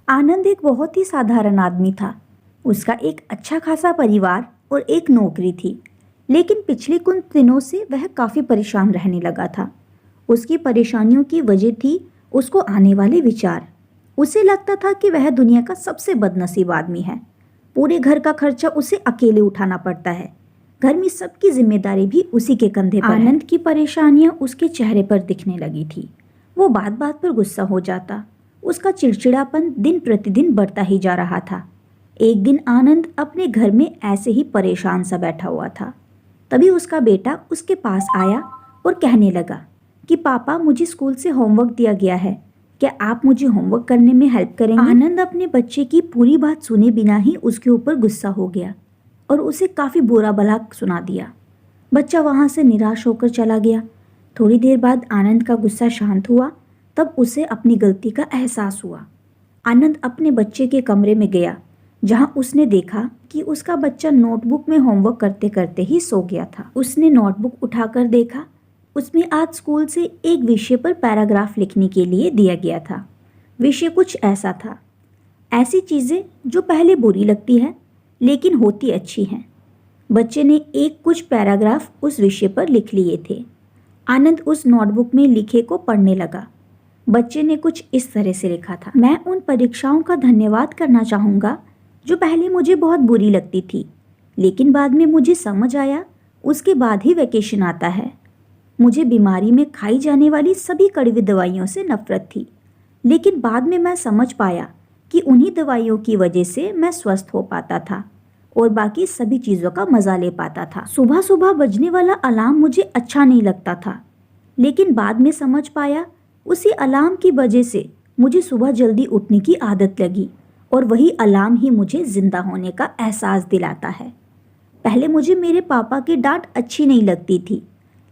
आनंद एक बहुत ही साधारण आदमी था। उसका एक अच्छा खासा परिवार और एक नौकरी थी, लेकिन पिछले कुछ दिनों से वह काफ़ी परेशान रहने लगा था। उसकी परेशानियों की वजह थी उसको आने वाले विचार। उसे लगता था कि वह दुनिया का सबसे बदनसीब आदमी है। पूरे घर का खर्चा उसे अकेले उठाना पड़ता है। घर में सबकी जिम्मेदारी भी उसी के कंधे पर है। आनंद की परेशानियां उसके चेहरे पर दिखने लगी थी। वो बात बात पर गुस्सा हो जाता। उसका चिड़चिड़ापन दिन प्रतिदिन बढ़ता ही जा रहा था। एक दिन आनंद अपने घर में ऐसे ही परेशान सा बैठा हुआ था। तभी उसका बेटा उसके पास आया और कहने लगा कि पापा, मुझे स्कूल से होमवर्क दिया गया है, क्या आप मुझे होमवर्क करने में हेल्प करेंगे? आनंद अपने बच्चे की पूरी बात सुने बिना ही उसके ऊपर गुस्सा हो गया और उसे काफ़ी बुरा भला सुना दिया। बच्चा वहाँ से निराश होकर चला गया। थोड़ी देर बाद आनंद का गुस्सा शांत हुआ, तब उसे अपनी गलती का एहसास हुआ। आनंद अपने बच्चे के कमरे में गया, जहाँ उसने देखा कि उसका बच्चा नोटबुक में होमवर्क करते करते ही सो गया था। उसने नोटबुक उठाकर देखा, उसमें आज स्कूल से एक विषय पर पैराग्राफ लिखने के लिए दिया गया था। विषय कुछ ऐसा था, ऐसी चीज़ें जो पहले बुरी लगती है लेकिन होती अच्छी हैं। बच्चे ने एक कुछ पैराग्राफ उस विषय पर लिख लिए थे। आनंद उस नोटबुक में लिखे को पढ़ने लगा। बच्चे ने कुछ इस तरह से लिखा था, मैं उन परीक्षाओं का धन्यवाद करना चाहूँगा जो पहले मुझे बहुत बुरी लगती थी, लेकिन बाद में मुझे समझ आया उसके बाद ही वैकेशन आता है। मुझे बीमारी में खाई जाने वाली सभी कड़वी दवाइयों से नफरत थी, लेकिन बाद में मैं समझ पाया कि उन्हीं दवाइयों की वजह से मैं स्वस्थ हो पाता था और बाकी सभी चीज़ों का मज़ा ले पाता था। सुबह सुबह बजने वाला अलार्म मुझे अच्छा नहीं लगता था, लेकिन बाद में समझ पाया उसी अलार्म की वजह से मुझे सुबह जल्दी उठने की आदत लगी और वही अलार्म ही मुझे ज़िंदा होने का एहसास दिलाता है। पहले मुझे मेरे पापा की डांट अच्छी नहीं लगती थी,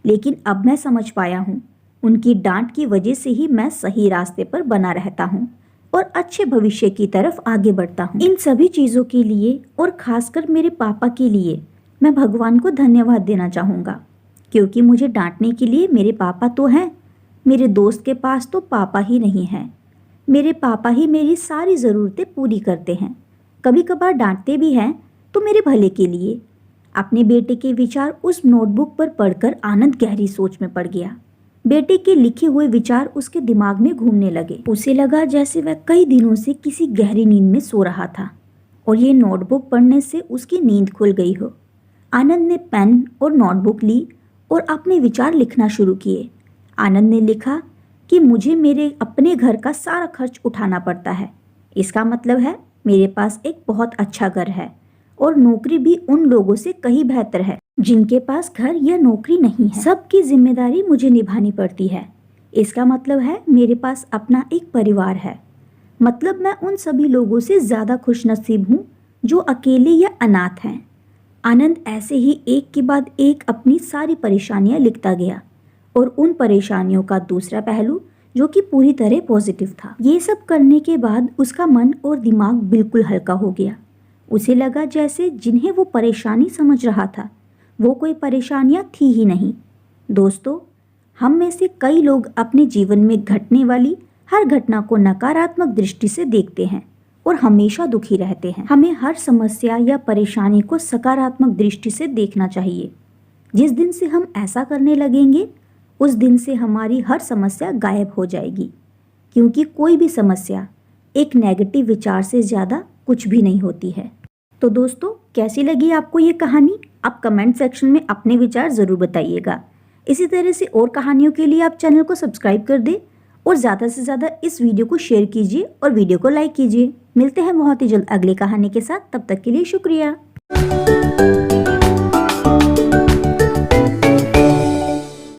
लेकिन अब मैं समझ पाया हूँ उनकी डांट की वजह से ही मैं सही रास्ते पर बना रहता हूँ और अच्छे भविष्य की तरफ आगे बढ़ता हूँ। इन सभी चीज़ों के लिए और खासकर मेरे पापा के लिए मैं भगवान को धन्यवाद देना चाहूँगा, क्योंकि मुझे डांटने के लिए मेरे पापा तो हैं। मेरे दोस्त के पास तो पापा ही नहीं हैं। मेरे पापा ही मेरी सारी ज़रूरतें पूरी करते हैं। कभी कभार डांटते भी हैं तो मेरे भले के लिए। अपने बेटे के विचार उस नोटबुक पर पढ़कर आनंद गहरी सोच में पड़ गया। बेटे के लिखे हुए विचार उसके दिमाग में घूमने लगे। उसे लगा जैसे वह कई दिनों से किसी गहरी नींद में सो रहा था और ये नोटबुक पढ़ने से उसकी नींद खुल गई हो। आनंद ने पेन और नोटबुक ली और अपने विचार लिखना शुरू किए। आनंद ने लिखा कि मुझे मेरे अपने घर का सारा खर्च उठाना पड़ता है। इसका मतलब है मेरे पास एक बहुत अच्छा घर है और नौकरी भी उन लोगों से कहीं बेहतर है जिनके पास घर या नौकरी नहीं है। सबकी जिम्मेदारी मुझे निभानी पड़ती है। इसका मतलब है मेरे पास अपना एक परिवार है। मतलब मैं उन सभी लोगों से ज़्यादा खुशनसीब हूँ जो अकेले या अनाथ हैं। आनंद ऐसे ही एक के बाद एक अपनी सारी परेशानियाँ लिखता गया और उन परेशानियों का दूसरा पहलू जो कि पूरी तरह पॉजिटिव था। ये सब करने के बाद उसका मन और दिमाग बिल्कुल हल्का हो गया। उसे लगा जैसे जिन्हें वो परेशानी समझ रहा था वो कोई परेशानियाँ थी ही नहीं। दोस्तों, हम में से कई लोग अपने जीवन में घटने वाली हर घटना को नकारात्मक दृष्टि से देखते हैं और हमेशा दुखी रहते हैं। हमें हर समस्या या परेशानी को सकारात्मक दृष्टि से देखना चाहिए। जिस दिन से हम ऐसा करने लगेंगे उस दिन से हमारी हर समस्या गायब हो जाएगी, क्योंकि कोई भी समस्या एक नेगेटिव विचार से ज़्यादा कुछ भी नहीं होती है। तो दोस्तों, कैसी लगी आपको ये कहानी? आप कमेंट सेक्शन में अपने विचार ज़रूर बताइएगा। इसी तरह से और कहानियों के लिए आप चैनल को सब्सक्राइब कर दें और ज़्यादा से ज़्यादा इस वीडियो को शेयर कीजिए और वीडियो को लाइक कीजिए। मिलते हैं बहुत ही जल्द अगली कहानी के साथ। तब तक के लिए शुक्रिया।